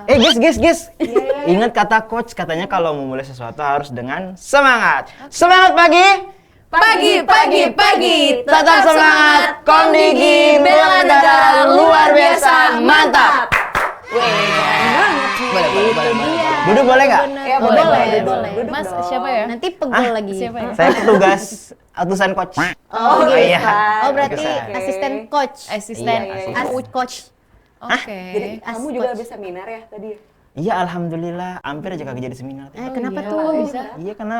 Guys. Ingat kata coach, katanya kalau memulai sesuatu harus dengan semangat. Semangat pagi. Tetap semangat. Komdigi bela negara luar biasa. Mantap. Boleh. Duduk boleh nggak? Ya, boleh. Mas, siapa ya? Nanti pegel lagi. Siapa ya? Saya petugas utusan coach. Oh, gitu. iya. Oh, berarti Oke. asisten coach. Asisten. Iya, Coach. Oke. Jadi kamu juga habis seminar ya tadi? Iya, alhamdulillah. Hampir aja kagak jadi seminar. Kenapa iya. tuh? Bisa. Iya, karena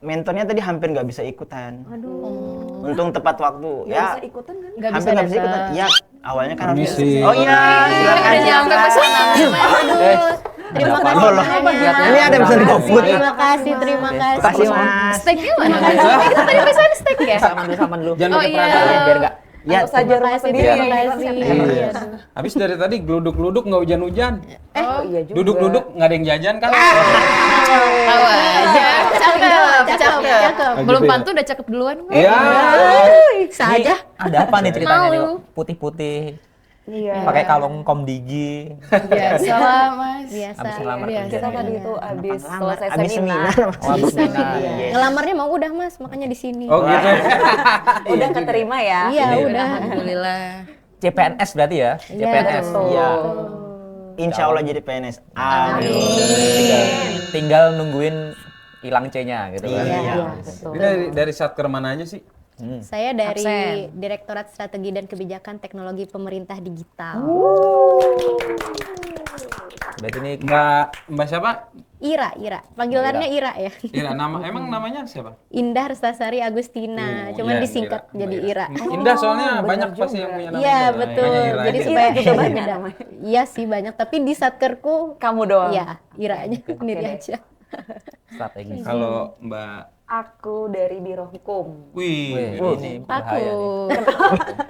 mentornya tadi hampir nggak bisa ikutan. Aduh. Untung tepat waktu. Nggak Ya, bisa ikutan kan? Nggak hampir nggak bisa ikutan. Iya, awalnya kan harus. Permisi. Oh iya, silakan. Udah nyampe pesanan. Terima Apa kasih. lo? Ini ada pesan GoFood. Terima kasih. Kasih Mas. Steaknya mana? Kita tadi pesan steak ya? Sama dulu. Jangan Oh, pakai iya. perasaan biar enggak. Ya, Anggap saja rumah sendiri. Terima kasih. Iya. Habis dari tadi geluduk-geluduk nggak hujan-hujan. Oh iya juga. Duduk-duduk nggak ada yang jajan kan? Tahu aja. Cakep. Belum gitu ya? pantun udah cakep duluan kok. Iya. Saja. Ada apa nih ceritanya nih? Malu. Putih-putih, Iya. pakai kalung komdigi. Biasa lah, Mas. Biasa. Habis ngelamar biasa. kerja. Kita tadi itu habis selesai Abis seminar. Oh, habis seminar. Iya. Ngelamarnya mau udah Mas, makanya di sini. Oh gitu. Udah keterima ya? Iya, udah. Alhamdulillah. CPNS berarti ya? CPNS. betul. Iya. Insya Allah jadi PNS. Amin. Tinggal nungguin hilang C-nya gitu kan. Iya, betul. Ini dari satker mana aja sih? Saya dari Absen. Direktorat Strategi dan Kebijakan Teknologi Pemerintah Digital. Berarti ini Mbak siapa? Ira. Panggilannya Ira ya. Ira, emang namanya siapa? Indah Restasari Agustina, Oh, cuman iya, disingkat Ira. jadi Ira. Indah soalnya bener banyak juga. pasti yang punya nama Iya, Indah. betul. Makanya Ira Jadi aja. supaya juga banyak namanya. Iya sih banyak, tapi di satkerku Kamu doang? iya, Iranya sendiri deh. aja. strategi. Kalau Mbak, Aku dari Biro Hukum. wih, Ini bahaya nih.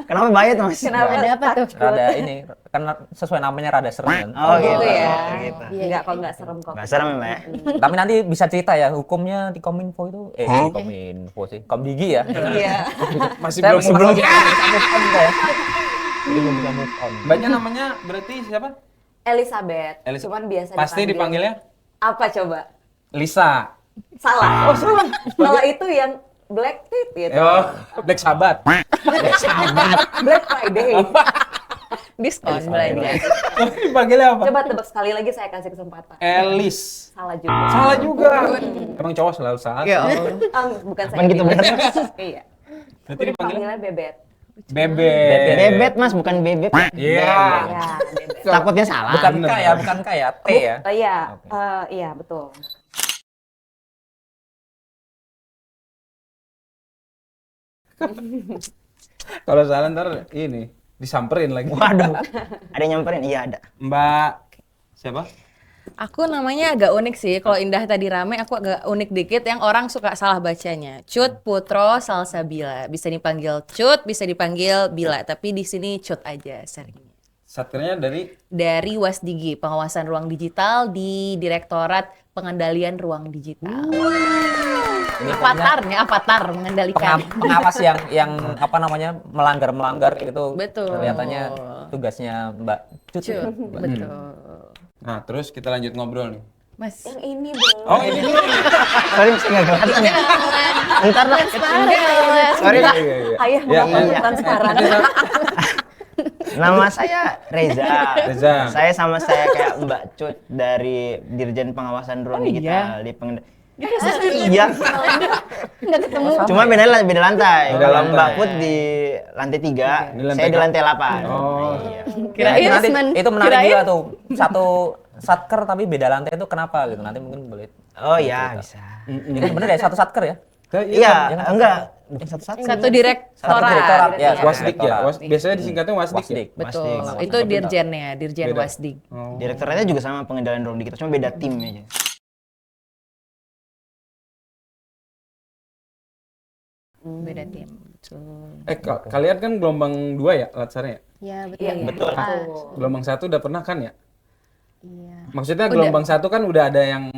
Kenapa bayat Mas? Kenapa? Ada apa tuh? Rada ini, karena sesuai namanya rada serem kan. Oh gitu Gitu ya? Gitu. Enggak, kok nggak serem kok. Nggak serem ya, Mbak? Tapi nanti bisa cerita ya hukumnya di Kominfo itu, di Kominfo sih, Komdigi ya. Iya. masih Saya belum masih move on kita ya. Jadi belum bisa move on. Mbaknya namanya berarti siapa? Elizabeth. Elizabeth. Cuman biasa Pasti dipanggilnya Apa coba? Lisa. Salah. Oh, salah. Salah itu yang Black Tit gitu. Oh, Black Sabbath. Black Friday. Diskon belanja. Dipanggilnya apa? Coba tebak sekali lagi, saya kasih kesempatan. Elis. Salah juga. Salah juga. Emang cowok selalu salah. Ya Bukan saya. Apaan gitu bener? Iya. Nanti Aku dipanggilnya dipanggilnya Bebet. Bebet. Bebet Mas, bukan bebek. Iya. Ya, Bebet. Takutnya salah. Bukan bener. K ya, bukan K ya, T ya. Oh iya, Oke. iya betul. Kalau salah ntar ini disamperin lagi. Waduh. Ada yang nyamperin? Iya ada. Mbak siapa? Aku namanya agak unik sih. Kalau Indah tadi rame, aku agak unik dikit yang orang suka salah bacanya. Cut Putro Salsabila. Bisa dipanggil Cut, bisa dipanggil Bila, tapi di sini Cut aja seringnya. Satkernya Dari Wasdigi, pengawasan ruang digital di Direktorat Pengendalian Ruang Digital. Ini Avatar mengendalikan. pengawas yang apa namanya melanggar gitu. Betul. Kelihatannya tugasnya Mbak Cut. Cut, betul. Nah, terus kita lanjut ngobrol nih. Mas, Yang ini belum. Oh, ini. Sorry, saya nggak kelihatan ya. Ntar lah. Sorry lah. Ayah Ya, melakukan sekarang. Nama saya Reza. Reza. Saya sama saya kayak Mbak Cut dari Dirjen Pengawasan Ruang Digital di Iya. Nggak ketemu. Cuma beda lantai. Beda Kalau lantai. Mbak Put di lantai 3, Di lantai saya di lantai 8. Oh. kirain Itu nanti basement. itu menarik Kirain. juga tuh. Satu satker tapi beda lantai itu kenapa gitu. Nanti mungkin boleh. Oh ya, bisa. Ini kan bener ya satu satker ya? Iya, enggak. Bukan satu-satu. satu direktorat. Satu direktorat ya. Iya. Wasdik ya. Biasanya disingkatnya Wasdik. Wasdik. Betul. Wasdik. Itu dirjennya, Dirjen Beda. Wasdik. Oh. Direktoratnya juga sama pengendalian ruang digital, cuma beda tim aja. Beda tim. Betul. Kalian kan gelombang 2 ya latsarnya? Iya, betul. Iya, Betul. Gelombang 1 udah pernah kan ya? Iya. Maksudnya gelombang 1 kan udah ada yang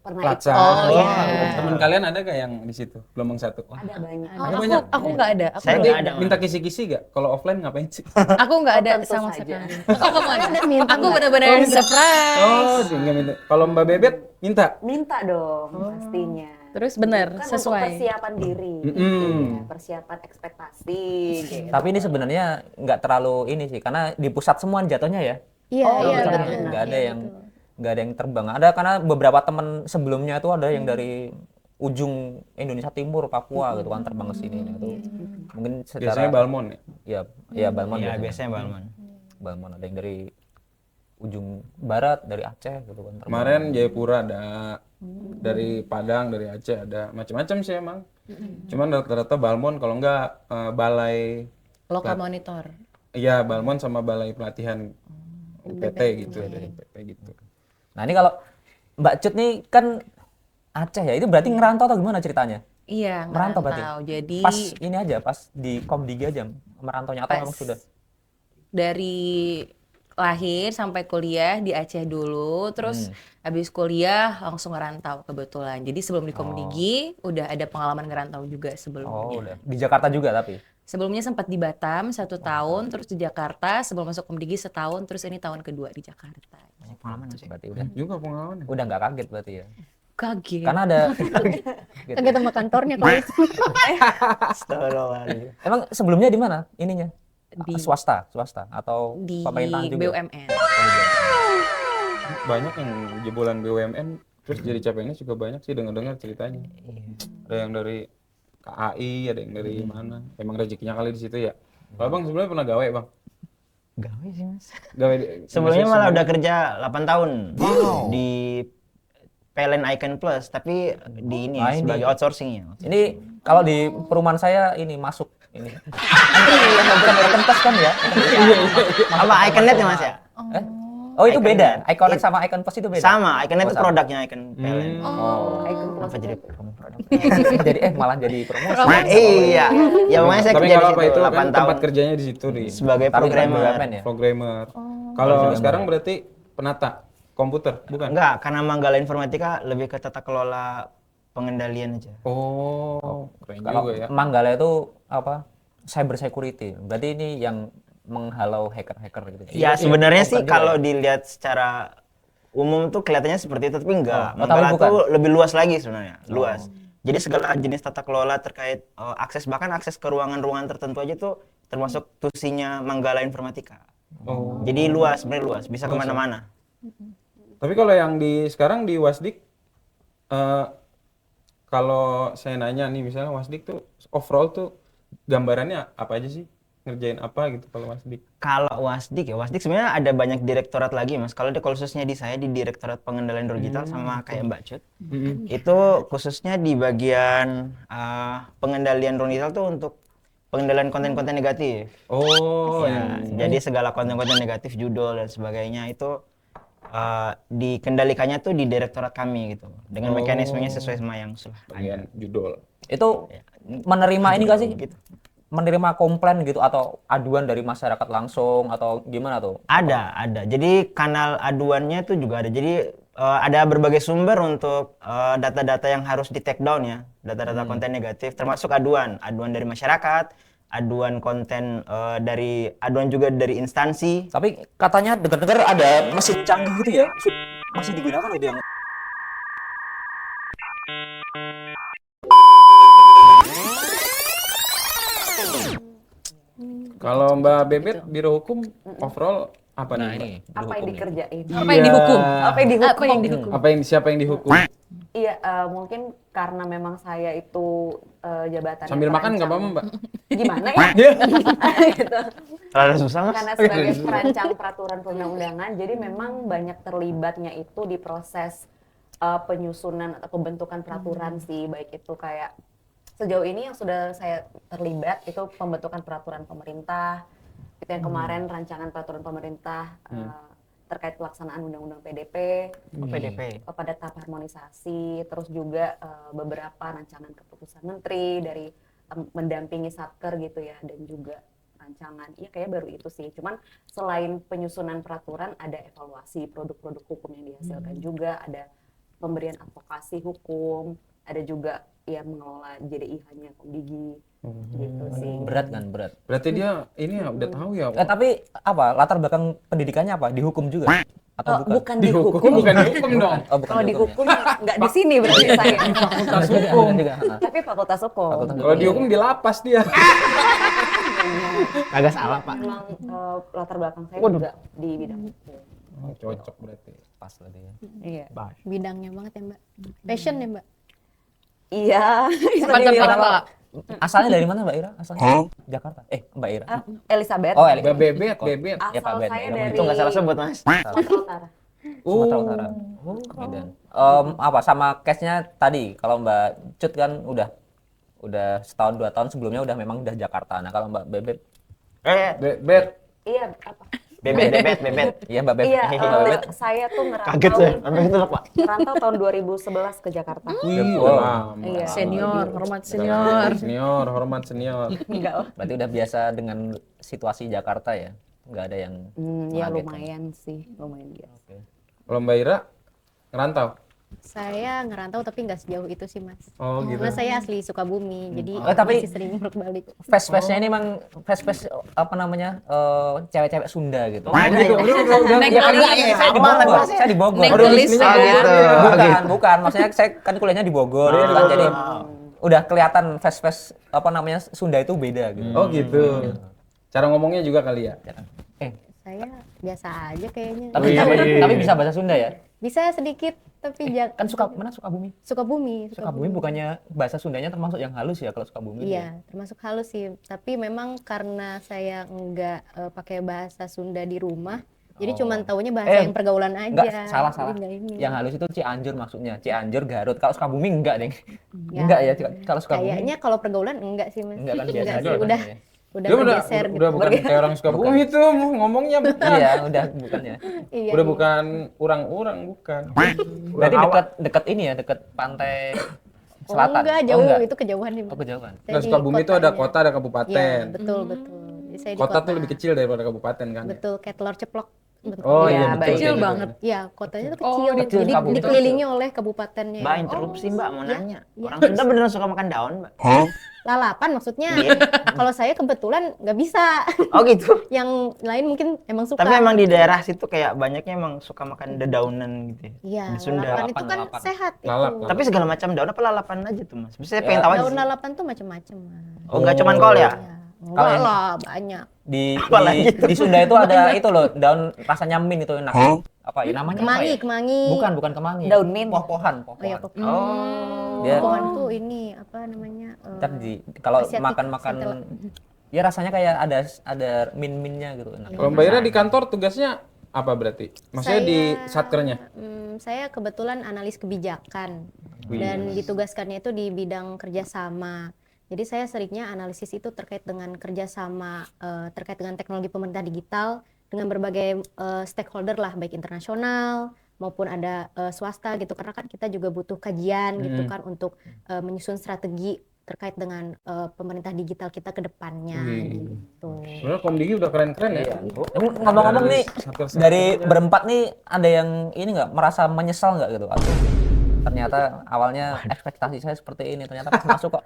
pernah Platza. ikut. Oh, iya. Temen kalian ada gak yang di situ? Gelombang 1? Ada banyak. Aku nggak ada. Saya Berarti nggak ada. minta kisi-kisi gak? Kalau offline ngapain sih? Aku nggak ada Tentu sama saja. sekali. Oh, kamu ada? Aku benar-benar surprise. Oh, nggak minta. Kalau Mbak Bebet minta? Minta dong pastinya. Terus benar Kan untuk sesuai. persiapan diri, Mm-mm. iya, persiapan ekspektasi gitu. Tapi ini sebenarnya nggak terlalu ini sih, karena di pusat semua jatuhnya ya. Iya, iya Nggak ada- betul. nggak ada Iya, yang betul. nggak ada yang terbang. Ada karena beberapa teman sebelumnya itu ada yang dari ujung Indonesia Timur, Papua gitu kan terbang ke sini. Nah, itu mungkin Biasanya secara Balmon ya? ya Balmon Iya, biasanya Balmon. Balmon ada yang dari ujung barat, dari Aceh gitu kan terbang. Kemarin Jayapura ada, dari Padang, dari Aceh ada, macam-macam sih emang. Cuman rata-rata Balmon kalau enggak balai, Lokal monitor. iya Balmon sama balai pelatihan UPT gitu ya, dari UPT gitu. Nah, ini kalau Mbak Cut nih kan Aceh ya, itu berarti ngerantau atau gimana ceritanya? Iya, Merantau berarti? Jadi Pas ini aja, pas di Komdigi aja merantaunya atau Pas. memang sudah? dari lahir sampai kuliah di Aceh dulu, terus habis kuliah langsung ngerantau kebetulan. Jadi sebelum di Komdigi udah ada pengalaman ngerantau juga Oh, sebelumnya. udah. Di Jakarta juga tapi? Sebelumnya sempat di Batam 1 tahun, terus di Jakarta sebelum masuk Komdigi setahun, terus ini tahun kedua di Jakarta. Banyak pengalaman sih. Berarti udah. Juga pengalaman. Udah nggak kaget berarti ya? Kaget. Karena ada Kaget sama kantornya kalau itu. Astagfirullahaladzim. emang sebelumnya di mana ininya? Di- Swasta atau di pemerintahan juga? BUMN. Banyak yang jebolan BUMN terus jadi capeknya juga banyak sih dengar-dengar ceritanya. Ada yang dari KAI, ada yang dari mana. Emang rezekinya kali di situ ya. Kalau Bang sebelumnya pernah gawe, Bang? Gawe sih mas. Gawe Sebelumnya malah udah kerja 8 tahun di PLN Icon Plus, tapi di ini Ah, ini. sebagai outsourcingnya. Ini kalau di perumahan saya ini masuk ini. Bukan Icon Plus kan ya? Apa Iconnet ya mas ya? Eh? Oh itu beda. Iconet sama Icon Plus itu beda. Sama, Iconnet itu sama. produknya Icon PLN. Icon Plus Apa jadi jadi malah jadi promosi. Iya, ya makanya saya Tapi kerja nggak di apa-apa situ itu 8 kan tahun tempat kerjanya di situ di sebagai Tapi bukan programmer. BUMN ya? programmer. Kalau sekarang berarti penata komputer, bukan? Enggak, karena Manggala Informatika lebih ke tata kelola pengendalian aja. Oh, keren Kalau juga ya. Manggala itu apa? Cyber security. Berarti ini yang menghalau hacker-hacker gitu. Ya sebenarnya sih bukan juga kalau ya? dilihat secara umum tuh kelihatannya seperti itu, tapi enggak. Oh, tapi Manggala bukan. tuh lebih luas lagi sebenarnya, luas. Jadi segala jenis tata kelola terkait akses, bahkan akses ke ruangan-ruangan tertentu aja tuh termasuk tusinya Manggala Informatika. Oh. Jadi luas, sebenarnya luas, bisa kemana-mana. Tapi kalau yang di sekarang di Wasdik, kalau saya nanya nih misalnya Wasdik tuh overall tuh gambarannya apa aja sih? Ngerjain apa gitu kalau Wasdik? Kalau Wasdik ya, Wasdik sebenarnya ada banyak direktorat lagi mas. Kalau khususnya di saya di Direktorat Pengendalian Digital sama kayak Mbak Cut, itu khususnya di bagian pengendalian digital tuh untuk pengendalian konten-konten negatif. Oh, Ya, jadi segala konten-konten negatif, judul dan sebagainya itu dikendalikannya tuh di direktorat kami gitu, dengan mekanismenya sesuai sama yang sudah ada. bagian judul. Itu menerima ini gak sih? Gitu. Menerima komplain gitu atau aduan dari masyarakat langsung atau gimana tuh? Ada. Jadi kanal aduannya itu juga ada. Jadi ada berbagai sumber untuk data-data yang harus di take down ya, data-data konten negatif, termasuk aduan dari masyarakat, aduan konten aduan juga dari instansi. Tapi katanya dengar-dengar ada mesin canggih gitu ya? Masih digunakan itu yang Kalau Mbak Bebet Biro Hukum overall apa nih? Mbak? apa yang dikerjain? Apa yang dihukum? Apa yang dihukum? Apa yang dihukum? Siapa yang dihukum? Iya, mungkin karena memang saya itu jabatannya Sambil makan nggak perancang. apa-apa, Mbak? Gimana ya? gitu. Terlalu susah mas. Karena sebagai perancang peraturan perundang-undangan, jadi memang banyak terlibatnya itu di proses penyusunan atau pembentukan peraturan sih, baik itu kayak sejauh ini yang sudah saya terlibat itu pembentukan peraturan pemerintah, itu yang kemarin rancangan peraturan pemerintah terkait pelaksanaan undang-undang PDP, PDP. pada tahap harmonisasi, terus juga beberapa rancangan keputusan menteri dari mendampingi satker gitu ya, dan juga rancangan, iya kayak baru itu sih. Cuman selain penyusunan peraturan ada evaluasi produk-produk hukum yang dihasilkan juga, ada pemberian advokasi hukum, ada juga ya mengelola JDIH-nya Komdigi gitu sih. Berat kan, berat. Berarti dia ini ya udah tahu ya. Tapi apa latar belakang pendidikannya apa? Dihukum juga? Atau bukan? Bukan dihukum. Bukan dihukum dong. Oh, bukan Kalau dihukum dihukum nggak di sini berarti saya. Fakultas ya. hukum. Juga. Tapi fakultas hukum. Fakultas Kalau dihukum di lapas dia. Agak salah, Pak. Memang latar belakang saya juga di bidang hukum. Oh, cocok berarti. Pas berarti ya. Iya. Bidangnya banget ya Mbak. Passion ya Mbak. Iya. bisa Mantap, dibilang. mantap. Asalnya dari mana Mbak Ira? Asalnya? Jakarta. Mbak Ira. Elizabeth. Oh, Bebet, bebet. Ya, Pak Asal Ben, saya ya, dari Itu nggak salah sebut, Mas. Sumatera Utara. Sumatera Utara. Oh, Medan. Apa sama case-nya tadi kalau Mbak Cut kan udah setahun 2 tahun sebelumnya udah memang udah Jakarta. Nah, kalau Mbak Bebet Bebet. Iya, apa? Bebet. iya Mbak Bebet. Iya, Mbak Bebet. saya tuh Kaget saya. ngerantau, Sampai gitu loh, Pak. ngerantau tahun 2011 ke Jakarta. Wih, Wow. Iya. Senior, hormat senior. Senior, hormat senior. Enggak lah. Berarti udah biasa dengan situasi Jakarta ya? Nggak ada yang Ya mengagetkan. lumayan sih, lumayan biasa. Oke. Kalau Mbak Ira ngerantau. Saya ngerantau tapi nggak sejauh itu sih Mas. Oh, gitu. Karena saya asli Sukabumi, jadi tapi- masih sering bolak-balik. Face-face-nya ini emang face-face apa namanya? Cewek-cewek Sunda gitu. Gitu. Udah. Naik Ya kan gelis. saya di Bogor. Saya di Bogor. Naik Udah gelis listening ya. aja. gitu. Bukan. Maksudnya saya kan kuliahnya di Bogor, gitu kan. Jadi udah kelihatan face-face apa namanya Sunda itu beda gitu. Oh, gitu. Cara ngomongnya juga kali ya. Saya biasa aja kayaknya. Tapi bisa bahasa Sunda ya? Bisa sedikit tapi Kan mana Sukabumi? Sukabumi. Sukabumi bukannya bahasa Sundanya termasuk yang halus ya kalau Sukabumi? Iya, termasuk halus sih. Tapi memang karena saya nggak pakai bahasa Sunda di rumah, jadi cuman taunya bahasa yang pergaulan aja. Enggak, salah. Jadi nggak ini. Yang halus itu Cianjur maksudnya. Cianjur, Garut. Kalau Sukabumi enggak, Deng. Ya. Enggak ya, kalau Sukabumi. Kayaknya kalau pergaulan enggak sih Mas. Enggak kan, biasa aja sih. kan, Udah ya. udah Dia bergeser gitu. udah bukan kayak orang Sukabumi itu ngomongnya. Iya, udah bukan ya. Iya, Udah iya. bukan orang-orang, bukan. Berarti dekat ini ya, dekat pantai Oh, selatan. enggak, Oh, jauh enggak. itu kejauhan nih. Oh, kejauhan. Saya Nah, di Sukabumi itu ada kotanya. kota, ada Iya, kabupaten. betul. Jadi saya di Kota tuh lebih kecil daripada kabupaten kan. Betul, kayak telur ceplok. Betul. Oh Iya, iya, betul. baik. Kecil Gitu. banget. Iya, kotanya tuh Oh, kecil. kecil, Jadi kabupaten. dikelilingi oleh kabupatennya. Mbak, interupsi Mbak, mau iya, nanya. iya. Orang Sunda beneran suka makan daun, Mbak? Lalapan maksudnya. Iya. Kalau saya kebetulan nggak bisa. Oh gitu. Yang lain mungkin emang suka. Tapi emang di daerah situ kayak banyaknya emang suka makan dedaunan gitu ya. Iya, Di Sunda. lalapan itu kan Lalapan. sehat Lalap, itu. Tapi segala macam daun apa lalapan aja tuh, Mas? Bisa saya pengen Ya, tahu aja Daun sih. lalapan tuh macam-macam. Mas. Oh, enggak cuman kol ya? Iya. Enggak yang- lah, banyak. Apalagi itu? Di Sunda itu ada itu loh, daun rasanya mint itu enak. Apa ya namanya? apa Kemangi, ya? kemangi. Bukan kemangi. Daun mint. Poh-pohan. Oh iya, pokoknya. Dia- Pohon tuh ini apa namanya? Ntar kalau Asiatic makan-makan centella. ya rasanya kayak ada mint-mintnya gitu enak. Kalau Mbak Ira di kantor tugasnya apa berarti? Maksudnya di satkernya? Saya kebetulan analis kebijakan dan ditugaskannya itu di bidang kerjasama. Jadi saya seringnya analisis itu terkait dengan kerjasama terkait dengan teknologi pemerintah digital dengan berbagai stakeholder lah, baik internasional maupun ada swasta gitu. Karena kan kita juga butuh kajian gitu kan untuk menyusun strategi terkait dengan pemerintah digital kita ke depannya gitu. Sebenarnya Komdigi udah keren-keren ya. Ngomong-ngomong nih Satker- dari berempat nih ada yang ini nggak merasa menyesal nggak gitu? Atau ternyata awalnya ekspektasi saya seperti ini, ternyata pas masuk kok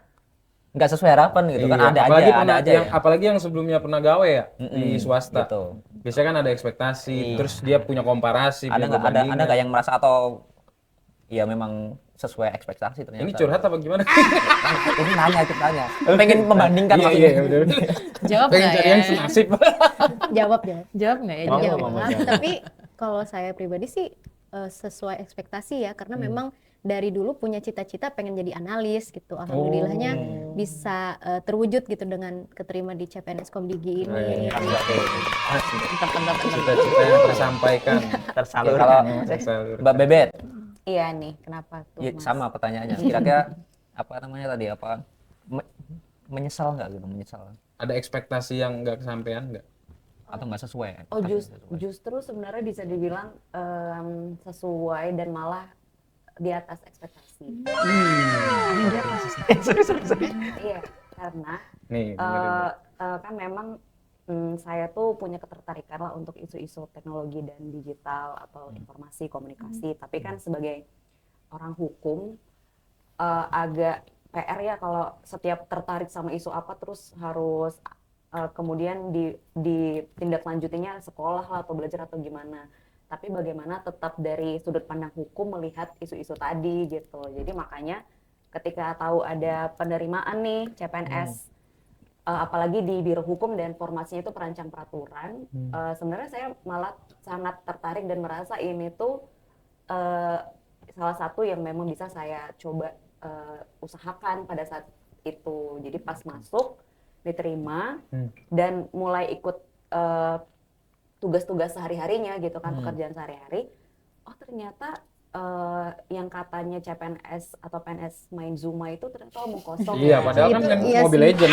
nggak sesuai harapan gitu kan? Iya, Ada apalagi aja, pernah, ada aja yang, ya. apalagi yang sebelumnya pernah gawe ya di swasta. Gitu. Biasanya kan ada ekspektasi, terus dia punya komparasi, Ada punya nggak ada perbandingan. nggak yang merasa atau ya memang sesuai ekspektasi ternyata? Ini curhat apa gimana? Ini nanya, kita tanya. Pengen membandingkan Iya, maksudnya. iya, bener. Jawab Pengen nggak cari ya? yang senasib. Jawab. Jawab nggak ya? Mau, Jawab. mau. Tapi kalau saya pribadi sih sesuai ekspektasi ya, karena memang dari dulu punya cita-cita pengen jadi analis gitu. Alhamdulillahnya bisa terwujud gitu dengan keterima di CPNS Komdigi ini. Cita-cita yang tersampaikan. Tersalurkan ya, Mas. Tersalur. Mbak Bebet, Iya nih, kenapa tuh ya, Mas? sama pertanyaannya. Kira-kira apa namanya tadi? Apa menyesal nggak gitu? Menyesal Ada ekspektasi yang nggak kesampaian nggak? atau nggak sesuai? Oh justru sebenarnya bisa dibilang sesuai dan malah di atas ekspektasi. Iya, karena Nih, kan memang saya tuh punya ketertarikan lah untuk isu-isu teknologi dan digital atau informasi komunikasi. Tapi kan sebagai orang hukum agak PR ya kalau setiap tertarik sama isu apa terus harus kemudian ditindaklanjutinya sekolah lah atau belajar atau gimana. Tapi bagaimana tetap dari sudut pandang hukum melihat isu-isu tadi gitu. Jadi makanya ketika tahu ada penerimaan nih CPNS, apalagi di Biro Hukum dan formasinya itu perancang peraturan, sebenarnya saya malah sangat tertarik dan merasa ini tuh salah satu yang memang bisa saya coba usahakan pada saat itu. Jadi pas masuk diterima dan mulai ikut tugas-tugas sehari-harinya gitu kan, pekerjaan sehari-hari. Oh ternyata yang katanya CPNS atau PNS main Zuma itu ternyata omong kosong. Iya, ya. padahal kan Itu, yang iya Mobile sih. Legend.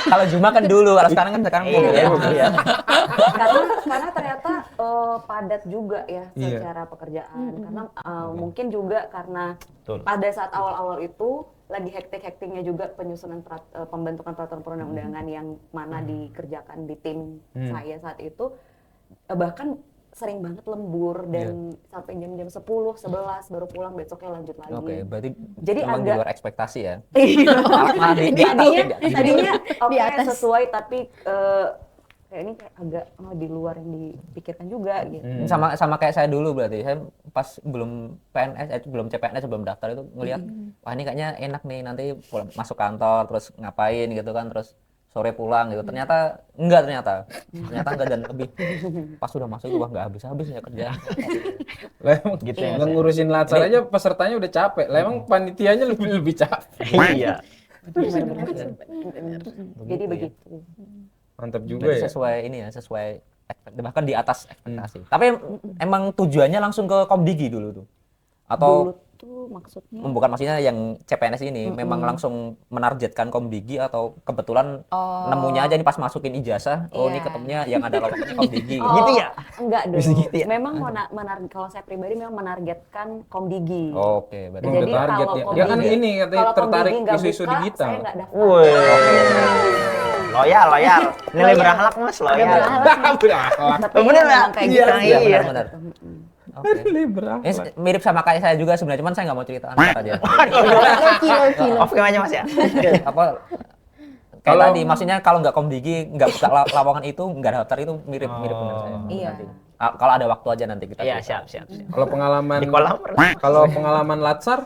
Kalau Zuma kan dulu, kalau sekarang kan mobil ya. Iya. karena ternyata padat juga ya Iya. secara pekerjaan. Karena mungkin juga karena Betul. pada saat awal-awal itu lagi hektik-hektiknya juga penyusunan pembentukan peraturan perundang-undangan yang mana dikerjakan di tim saya saat itu, bahkan sering banget lembur dan sampai jam-jam 10, 11 baru pulang, besoknya lanjut lagi. Oke, berarti Jadi memang di agak- luar ekspektasi ya. Iya. Malah di atas, tadinya oke Di atas. sesuai tapi kayak ini kayak agak di luar yang dipikirkan juga gitu. sama kayak saya dulu berarti. Saya pas belum PNS, belum CPNS, sebelum daftar itu ngelihat, wah ini kayaknya enak nih nanti pulang, masuk kantor terus ngapain gitu kan, terus sore pulang gitu. Ternyata enggak dan lebih. Pas sudah masuk wah nggak habis-habis ya kerjaan. Lah emang Gitu ya, yang ngurusin latsar aja pesertanya udah capek. Lah emang panitianya lebih capek. Iya. Jadi begitu. Mantap juga Berarti ya. sesuai ini ya, sesuai bahkan di atas ekspektasi. Tapi emang tujuannya langsung ke Komdigi dulu tuh. Atau Dulu tuh maksudnya bukan maksudnya yang CPNS ini memang langsung menargetkan Komdigi atau kebetulan nemunya aja nih pas masukin ijazah, oh ini Iya. ketemunya yang ada lowongannya Komdigi. Gitu ya? Enggak dong. Bisa gitu ya? Memang kalau saya pribadi memang menargetkan Komdigi. Oke, berarti Oh, Jadi udah target kalau ya. Dia kan Komdigi- ini katanya kalau tertarik Komdigi nggak isu-isu buka, digital. Saya nggak daftar. Wih. Loyal. Nilai berakhlak Mas, loyal. Bener nggak? kayak Iya, gitu. iya iya. benar. Oke. Ini mirip sama kayak saya juga sebenarnya, cuman saya nggak mau cerita aja. Kilo. Off cam aja Mas ya. Apa kayak Kalau- tadi maksudnya kalau nggak Komdigi nggak buka lowongan itu nggak daftar itu mirip benar saya. Iya. Nanti. Kalau ada waktu aja nanti kita Iya, cerita. siap. Kalau pengalaman Di kolam. kalau pengalaman latsar,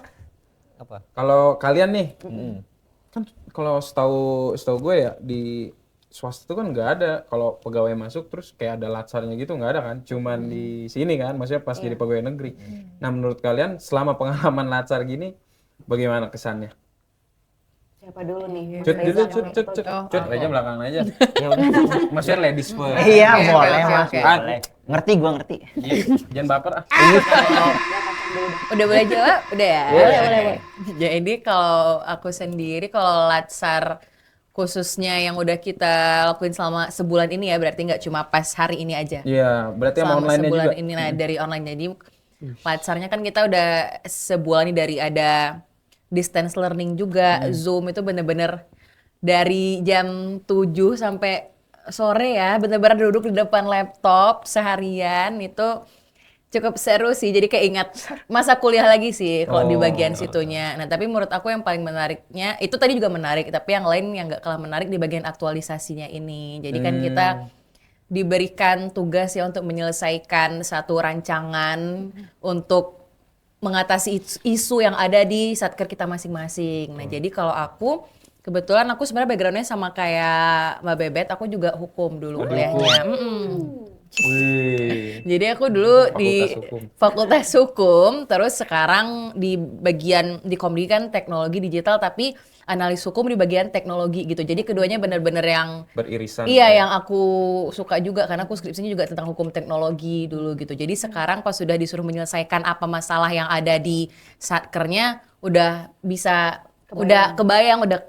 Apa? kalau kalian nih Mm-mm. kan kalau setahu gue ya di swasta itu kan nggak ada kalau pegawai masuk terus kayak ada latsarnya gitu, nggak ada kan, cuman di sini kan, maksudnya pas jadi pegawai negeri. Nah menurut kalian selama pengalaman latsar gini bagaimana kesannya? Siapa dulu nih? Mas Cut Reza dulu, yang cut, itu. cut, cut, cut, aja belakangan aja. Ya udah. Maksudnya ladies first. Iya, Oke, boleh oke, Mas, oke. boleh. Ngerti, gua ngerti. Iya, jangan baper ah. Udah boleh jawab? Udah ya? Boleh. Jadi kalau aku sendiri, kalau latsar khususnya yang udah kita lakuin selama sebulan ini ya, berarti nggak cuma pas hari ini aja. Iya, berarti sama Selama online-nya sebulan juga. ini lah dari online. Jadi latsarnya kan kita udah sebulan ini dari ada distance learning juga, Zoom itu bener-bener dari jam 7 sampai sore ya, bener-bener duduk di depan laptop seharian itu cukup seru sih. Jadi kayak ingat masa kuliah lagi sih kalau di bagian situnya. Nah, tapi menurut aku yang paling menariknya itu tadi juga menarik, tapi yang lain yang nggak kalah menarik di bagian aktualisasinya ini. Jadi kan kita diberikan tugas ya untuk menyelesaikan satu rancangan untuk mengatasi isu yang ada di satker kita masing-masing. Nah, jadi kalau aku kebetulan aku sebenarnya backgroundnya sama kayak Mbak Bebet, aku juga hukum dulu kuliahnya. Wih. Jadi aku dulu di Fakultas Hukum. Fakultas Hukum, terus sekarang di bagian di Komdigi kan teknologi digital, tapi analis hukum di bagian teknologi gitu. Jadi keduanya benar-benar yang Beririsan. iya yang aku suka juga karena aku skripsinya juga tentang hukum teknologi dulu gitu. Jadi sekarang pas sudah disuruh menyelesaikan apa masalah yang ada di satkernya udah bisa udah kebayang, udah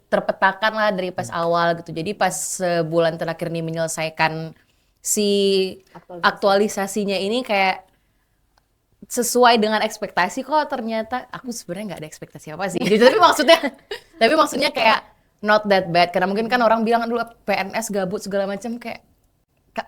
terpetakan lah dari pas awal gitu. Jadi pas sebulan terakhir nih menyelesaikan si aktualisasinya ini kayak sesuai dengan ekspektasi kok, ternyata aku sebenarnya nggak ada ekspektasi apa sih. Jadi, tapi maksudnya kayak not that bad karena mungkin kan orang bilang dulu PNS gabut segala macam, kayak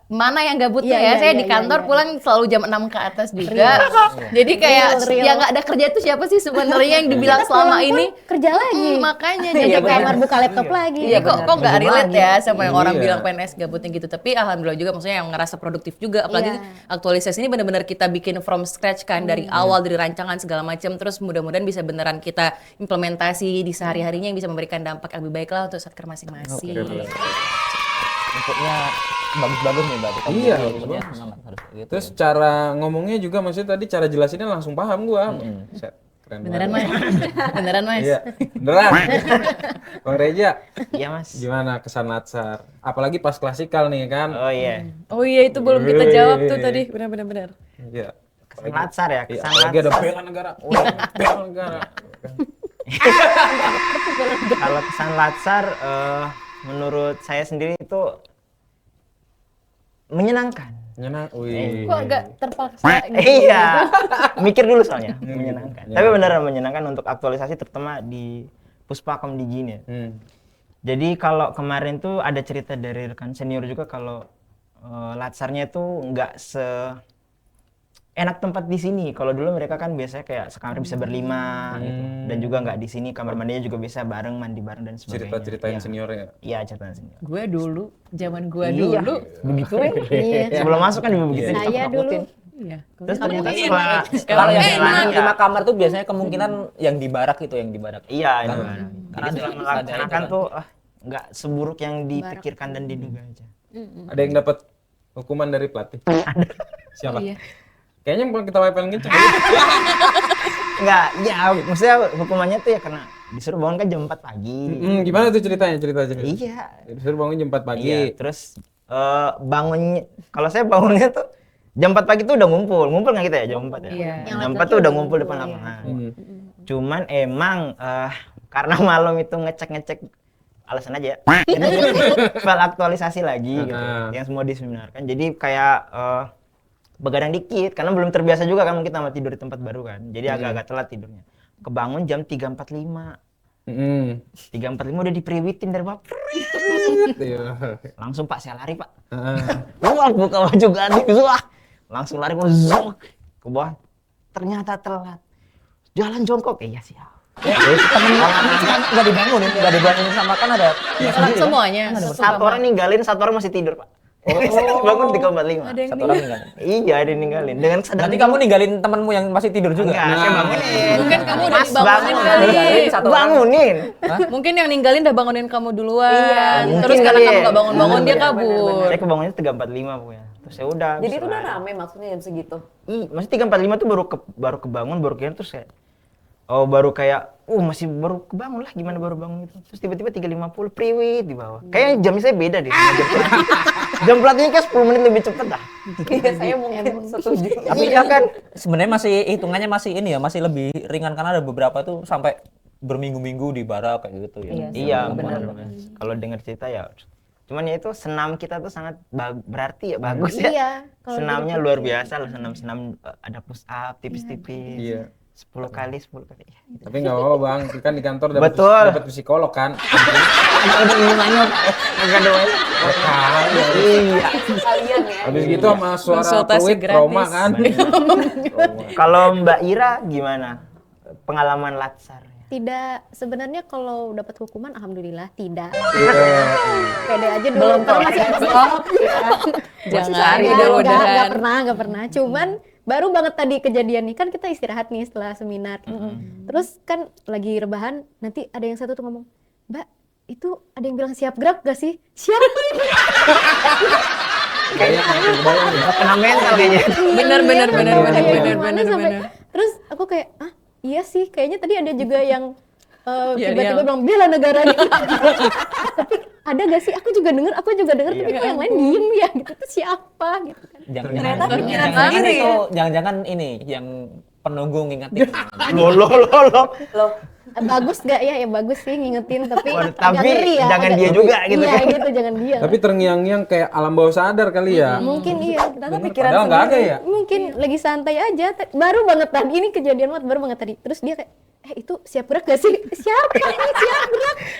mana yang gabutnya Iya, ya? iya, Saya iya, di kantor iya. pulang selalu jam 6 ke atas juga. Jadi kayak Real. yang nggak ada kerja itu siapa sih sebenarnya yang dibilang Kita selama pulang pun ini? kerja lagi. Makanya Jadi jadi kayak kamar buka laptop lagi. Iya, kok nggak relate ya sama yang orang Iya. bilang PNS gabutnya gitu. Tapi alhamdulillah juga maksudnya yang ngerasa produktif juga. Apalagi Iya. aktualisasi ini benar-benar kita bikin from scratch kan dari awal, dari rancangan segala macam. Terus mudah-mudahan bisa beneran kita implementasi di sehari-harinya yang bisa memberikan dampak yang lebih baik lah untuk satker masing-masing. Inputnya bagus-bagus nih berarti. Iya, Inputnya bagus. semangat harus kayak gitu. Terus cara ngomongnya juga maksudnya tadi cara jelasinnya langsung paham gua. Set, keren Beneran banget. Mas? Beneran Mas? Iya, beneran. Bang Reja, Iya Mas. gimana kesan latsar? Apalagi pas klasikal nih kan? Oh iya. Oh iya itu belum kita jawab tuh tadi. Benar-benar. Iya. Kesan latsar ya, Iya, kesan apalagi ada latsar. bela negara. Oh, bela negara. Kalau kesan latsar, menurut saya sendiri itu menyenangkan. Nyenang. Wih. Kok agak terpaksa gitu? Iya, mikir dulu soalnya, menyenangkan. Tapi beneran menyenangkan untuk aktualisasi terutama di Puspakom di Jin ya. Jadi kalau kemarin tuh ada cerita dari rekan senior juga kalau latsarnya itu nggak enak tempat di sini. Kalau dulu mereka kan biasanya kayak sekamar bisa berlima gitu. Dan juga nggak di sini, kamar mandinya juga bisa bareng, mandi bareng dan sebagainya. Cerita-ceritain Iya. senior ya. Iya, ceritain senior. Gue dulu, zaman gue Iya, dulu. begitu ya. Iya. Sebelum masuk kan ibu begitu. Saya dulu. Iya. Terus ternyata Enak. setelah Kalau yang jalan, ya. 5 kamar tuh biasanya kemungkinan yang di barak itu yang di barak. Iya, itu. Karena Jadi setelah ada melaksanakan itu kan. tuh nggak seburuk yang dipikirkan dan diduga aja. Ada yang dapat hukuman dari pelatih? Siapa? Iya. Kayaknya bukan kita paling kenceng. Enggak, ya maksudnya hukumannya tuh ya karena disuruh bangun kan jam 4 pagi. Gimana tuh ceritanya? Cerita. Iya. Disuruh bangun jam 4 pagi. Iya, terus bangunnya kalau saya bangunnya tuh jam 4 pagi tuh udah ngumpul nggak kita ya jam 4 ya? Iya. Yang Jam 4 laki-laki tuh udah udah ngumpul ngumpul, depan iya. lapangan. Hmm. Cuman emang karena malam itu ngecek alasan aja ya. File aktualisasi lagi gitu. Yang semua diseminarkan. Jadi kayak begadang dikit karena belum terbiasa juga kan kita sama tidur di tempat baru kan. Jadi agak-agak telat tidurnya. Kebangun jam 3.45. 3.45 udah diperiwitin dari bapak. Iya. Langsung Pak saya lari Pak. Heeh. Wah, buka baju ganti, wah. Langsung lari ke zok ke bawah. Ternyata telat. Jalan jongkok. Iya siap. Temen kan nggak dibangunin sama kan ada Semuanya. Satu orang ninggalin, satu orang masih tidur, Pak. Bangun 3.45. Ada yang satu orang ninggalin. Iya, ada yang ninggalin. Dengan kesadaran Berarti kamu ninggalin temenmu yang masih tidur juga? enggak, saya bangunin. Mungkin kamu udah Mas, dibangunin bangun. kali. Ninggalin satu orang. Bangunin. Mungkin yang ninggalin udah bangunin kamu duluan. Iya, Terus mungkin karena kali kamu ya. gak bangun-bangun dia Bener, kabur. Saya kebangunnya 3.45 pokoknya. Terus ya udah. Jadi itu habis udah lari. rame maksudnya jam segitu. Masih 3.45 tuh baru kebangun, baru kira terus kayak baru kayak masih baru kebangun lah, gimana baru bangun gitu. Terus tiba-tiba 3.50 priwit di bawah. Kayaknya jam saya beda deh sama jam pelatih. Jam pelatihnya kayak 10 menit lebih cepet dah. Iya, saya mungkin setuju. Tapi Iya kan? sebenarnya masih hitungannya masih ini ya, masih lebih ringan karena ada beberapa tuh sampai berminggu-minggu di barak kayak gitu ya. Iya, benar. Kalau dengar cerita ya cuman ya itu senam kita tuh sangat berarti ya, bagus ya. Iya. kalau Senamnya dulu luar tuh, biasa loh, senam-senam ada push up tipis-tipis. Iya. 10 kali. Ya, gitu. Tapi nggak apa-apa Bang, kan di kantor dapat Betul. dapat psikolog kan. Ada hubungannya, Pak. Enggak ada hubungannya. Iya. Kalian ya. Habis gitu sama suara Konsultasi fluid gratis. trauma kan. Kalau Mbak Ira gimana? Pengalaman latsar? Tidak, sebenarnya kalau dapat hukuman alhamdulillah tidak. Iya. Pede aja dulu. Kalau masih Jangan, Enggak, mudah-mudahan. enggak pernah. Cuman baru banget tadi kejadian nih, kan kita istirahat nih setelah seminar. Terus kan lagi rebahan, nanti ada yang satu tuh ngomong, Mbak, itu ada yang bilang siap gerak gak sih? Siap. Kena mental kayaknya. Bener. Sampai, terus aku kayak, iya sih, kayaknya tadi ada juga yang Iya, tiba-tiba iya. bilang bela negara gitu. Tapi ada gak sih? Aku juga denger, tapi kok yang lain diem ya gitu. Itu siapa gitu kan. Jangan-jangan pikiran jangan sendiri. itu, jangan-jangan ini yang penunggu ngingetin. Loh. Bagus gak ya? Ya bagus sih ngingetin, tapi Waduh, agak tapi ngeri ya. jangan agak- dia juga gitu Iya kan. gitu, jangan dia. Tapi terngiang-ngiang kayak alam bawah sadar kali ya. Mungkin iya, kita tuh pikiran Padahal nggak ada ya. mungkin lagi santai aja. Baru banget tadi, ini kejadian banget, baru banget tadi. Terus dia kayak, itu siap gerak gak sih? Siap gerak.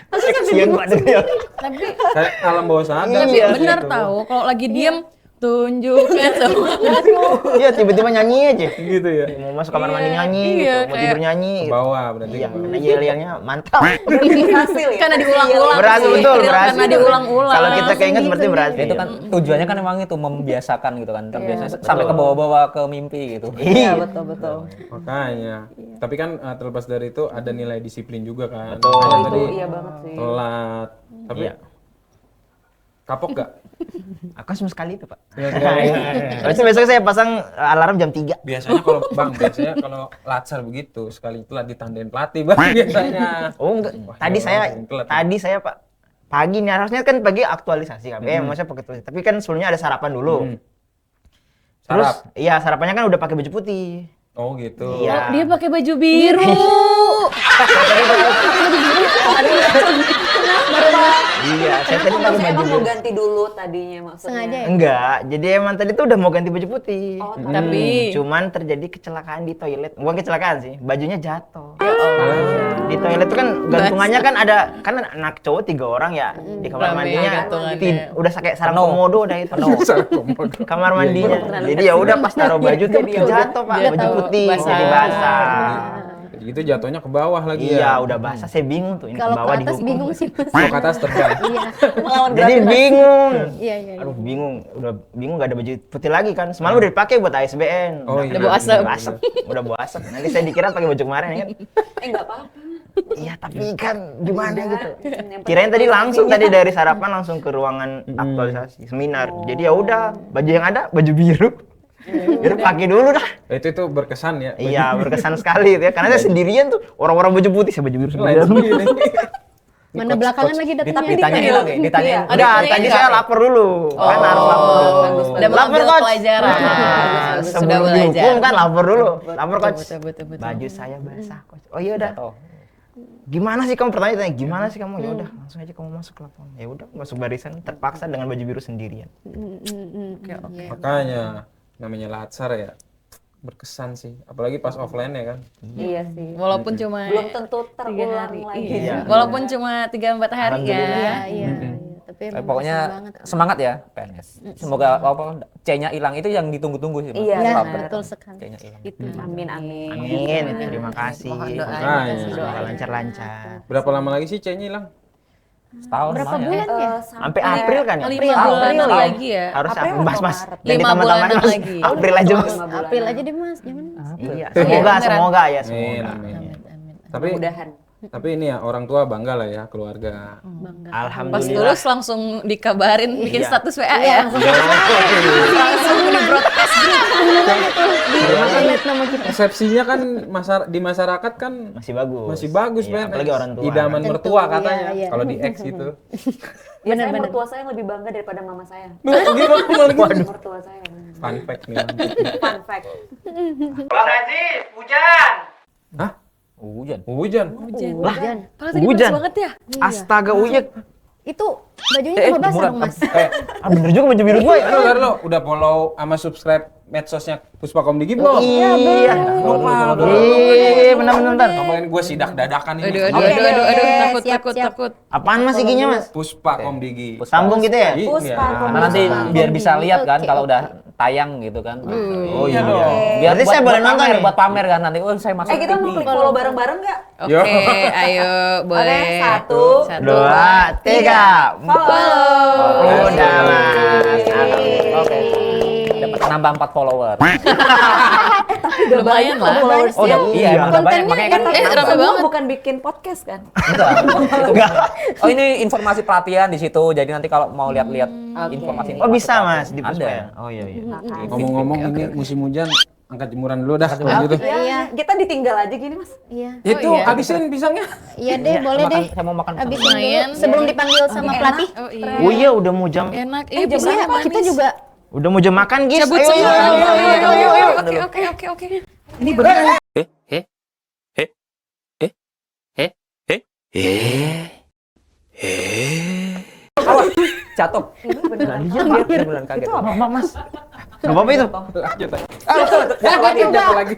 Langsung sampai Kasian bingung Pak Daniel. Tapi Kayak alam bawah sadar. tapi Iya, benar gitu. tahu kalau lagi diem tunjukkan semua. Iya, tiba-tiba nyanyi aja. Gitu ya. Mau masuk kamar mandi nyanyi Iya, gitu, mau kayak- tidur nyanyi Ke gitu. bawah berarti. Iya, ke bawah. karena yel-yelnya mantap. Berhasil ya. Karena diulang-ulang. Berhasil, sih. betul, Real berhasil. Karena diulang-ulang. Kalau kita keinget berarti berhasil. Itu kan tujuannya kan memang itu membiasakan gitu kan. Terbiasa sampai ke bawah-bawah ke mimpi gitu. Iya, betul. Makanya. Tapi kan terlepas dari itu ada nilai disiplin juga kan. Betul. Makanya Itu tadi iya banget sih. telat. Tapi Iya. kapok gak? Aku sama sekali itu, Pak. Ya, enggak. Habis itu besok saya pasang alarm jam 3. Biasanya kalau biasanya kalau latsar begitu sekali telat ditandain pelatih Bang biasanya. Oh enggak, Wah, tadi ya saya orang telat. Pak pagi nih harusnya kan pagi aktualisasi kan. Maksudnya pakai tulis. Tapi kan sebelumnya ada sarapan dulu. Terus Sarap. iya sarapannya kan udah pakai baju putih. Oh gitu. Iya. Dia pakai baju biru. Iya, saya tadi Kenapa pakai maksudnya baju emang mau biru. ganti dulu tadinya maksudnya? Sengaja ya? Enggak, jadi emang tadi tuh udah mau ganti baju putih. Tapi Cuman terjadi kecelakaan di toilet. Bukan kecelakaan sih, bajunya jatuh. Ya Di toilet tuh kan gantungannya kan ada kan anak cowok 3 orang ya. Di kamar Rame mandinya gantungannya. udah kayak sarang komodo udah itu. Kamar mandinya. Jadi ya udah pas taruh baju tuh jatuh Pak, Jatuh, baju putih basah. jadi basah. Jadi gitu jatuhnya ke bawah lagi Iya, ya. udah basah. Saya bingung tuh ini ke Kalau ke bawah atas dihukum. bingung sih Mas. Kalau ke atas terbang. Iya. Melawan Jadi bingung. Iya, iya. Aduh bingung, udah bingung gak ada baju putih lagi kan. Semalam udah dipakai buat ASBN. Oh, iya. Udah bau asap. Udah bau asap. Nanti saya dikira pakai baju kemarin ya kan. Enggak apa-apa. Iya, tapi kan gimana gitu. Yang Kirain tadi penting langsung pastinya. tadi dari sarapan langsung ke ruangan aktualisasi seminar. Jadi ya udah, baju yang ada baju biru. Biru pakai dulu dah. Itu berkesan ya. Iya, berkesan sekali ya. Karena saya sendirian tuh, orang-orang baju putih saya baju biru Lain sendirian. sendiri. Mana belakangan lagi datangnya. Ditanyain lagi, ditanyain. Ada Enggak, pertanyaan tadi nggak? saya lapor dulu. Kan harus lapor. bagus, Udah Lapor, mengambil Coach. pelajaran. Nah, Bagus, sudah sebelum belajar. dihukum kan lapor dulu. Lapor coach. Betul. Baju saya basah coach. Oh iya udah. Oh. Gimana sih kamu tanya gimana sih kamu? Ya udah, langsung aja kamu masuk lapangan. Ya udah, masuk barisan terpaksa dengan baju biru sendirian. Iya. Makanya namanya latsar ya. Berkesan sih, apalagi pas offline ya kan. Iya sih. Walaupun cuma Belum tentu 3 terulang hari. lagi. Iya. Walaupun cuma 3-4 hari Alhamdulillah. Iya, ya. iya. Tapi Tapi emang pokoknya berkesan banget. semangat ya PNS. Semoga apa C-nya hilang itu yang ditunggu-tunggu sih. Mas. Iya, Ya, benar. betul sekali. C-nya hilang. Itu. Amin. Amin. Terima kasih. Mohon doa. Makanya. Semoga lancar-lancar. Berapa lama lagi sih C-nya hilang? Setahun Berapa lumayan. bulan ya? Sampai April kan ya? 5 bulan April ya? lagi ya. Harus April Mas, atau Mas. Maret? Jangan 5 ditambah-tambahin, bulanan Mas. lagi. April aja, Mas. April aja deh Mas, jangan Mas. Iya, Oh, iya, beneran. semoga ya, Amin, semoga. amin. Amin. Tapi Mudahan. ini ya orang tua bangga lah ya keluarga. Bangga. Pas Alhamdulillah. lulus langsung dikabarin bikin Iya. status WA ya. Langsung di broadcast grup. Highlight nama kita. Persepsinya kan di masyarakat kan Masih bagus. masih bagus, Iya, Ben. apalagi orang tua. Idaman Tentu, mertua iya, katanya. iya. Kalau di X itu. Ya, saya mertua saya yang lebih bangga daripada mama saya. Waduh. Mertua saya. Fun fact nih. Fun fact. Bang Aziz, hujan. Hah? Hujan. Hujan. Hujan. Padahal tadi Hujan. panas banget ya. Astaga, uyek. Itu bajunya cuma basah jemuran. dong Mas. Ah, bener juga baju biru gua ya. Lo udah follow sama subscribe medsosnya Puspa Komdigi belum? Iya. Lupa. Iya, benar-benar. Ngomongin gue sidak dadakan ini. Aduh, takut, siap, siap. takut. Apaan Mas IG-nya, Mas? Puspa Komdigi. Sambung gitu ya? Iya. Puspa Karena nanti biar bisa lihat kan Oke, kalau oke. udah tayang gitu kan. Oh iya. Biar Berarti saya boleh nonton pamer, nih? buat pamer kan nanti. Oh, saya masuk Kita mau TV. klik follow bareng-bareng nggak? Yo. Oke, ayo boleh. Satu. 2, 3. Follow. Udah, Mas. Oke. Dapat nambah 4 follower. Lumayan lah. Oh, iya, emang udah banyak. Makanya kan Rame Semua banget. bukan bikin podcast kan? enggak. Oh, ini informasi pelatihan di situ. Jadi nanti kalau mau lihat-lihat informasi. Oh, bisa, Mas, di Puspa ya? Ada. Oh iya. Ngomong-ngomong ini musim hujan, angkat jemuran dulu dah kalau gitu. Iya. Kita ditinggal aja gini mas. Iya. Itu iya. habisin pisangnya. Iya deh, boleh deh. Saya mau makan Habis pisang. Lumayan. dulu sebelum dipanggil sama pelatih. Oh iya. Oh iya, udah mau jam. Enak. Iya, pisangnya manis. kita juga Udah mau jam makan, guys. cabut Ayo, semua. ayo, ayo. Oke. Jatuh. Beneran kaget. Mas. Gak apa-apa itu. Lanjut. Jatuh lagi.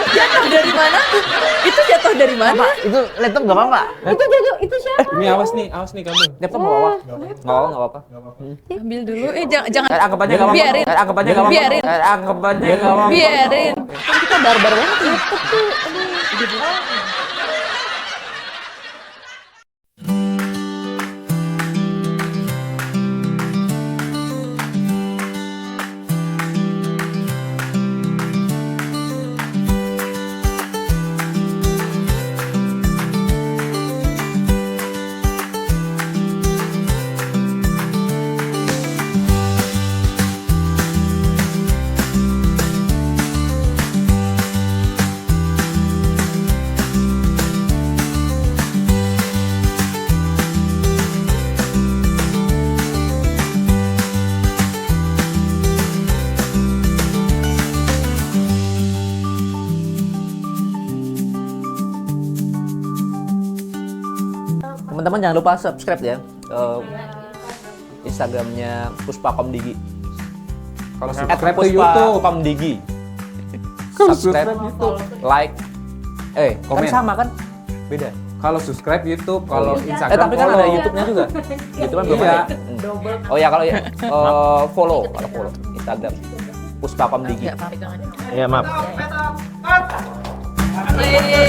Jatuh dari mana? Itu jatuh dari mana? Itu laptop gak apa-apa? Itu siapa? Ini awas nih kamu. Laptop nggak apa-apa. Nggak apa-apa. Ambil dulu. Jangan. Anggap aja nggak apa-apa. Biarin. Anggap aja nggak apa-apa. Biarin. Anggap aja nggak apa-apa. Biarin. Kita barbar banget laptop tuh. Teman-teman jangan lupa subscribe ya Instagramnya Puspakom Digi. Kalau subscribe ke YouTube. Puspakom Digi. Kalau Subscribe, subscribe YouTube. like, kan Komen. sama kan? Beda. Kalau subscribe YouTube, kalau Instagram Tapi kan ada follow. YouTube-nya juga. YouTube kan belum Iya. ada. Oh ya kalau follow Instagram Puspakom Digi. Ya maaf. Yeay.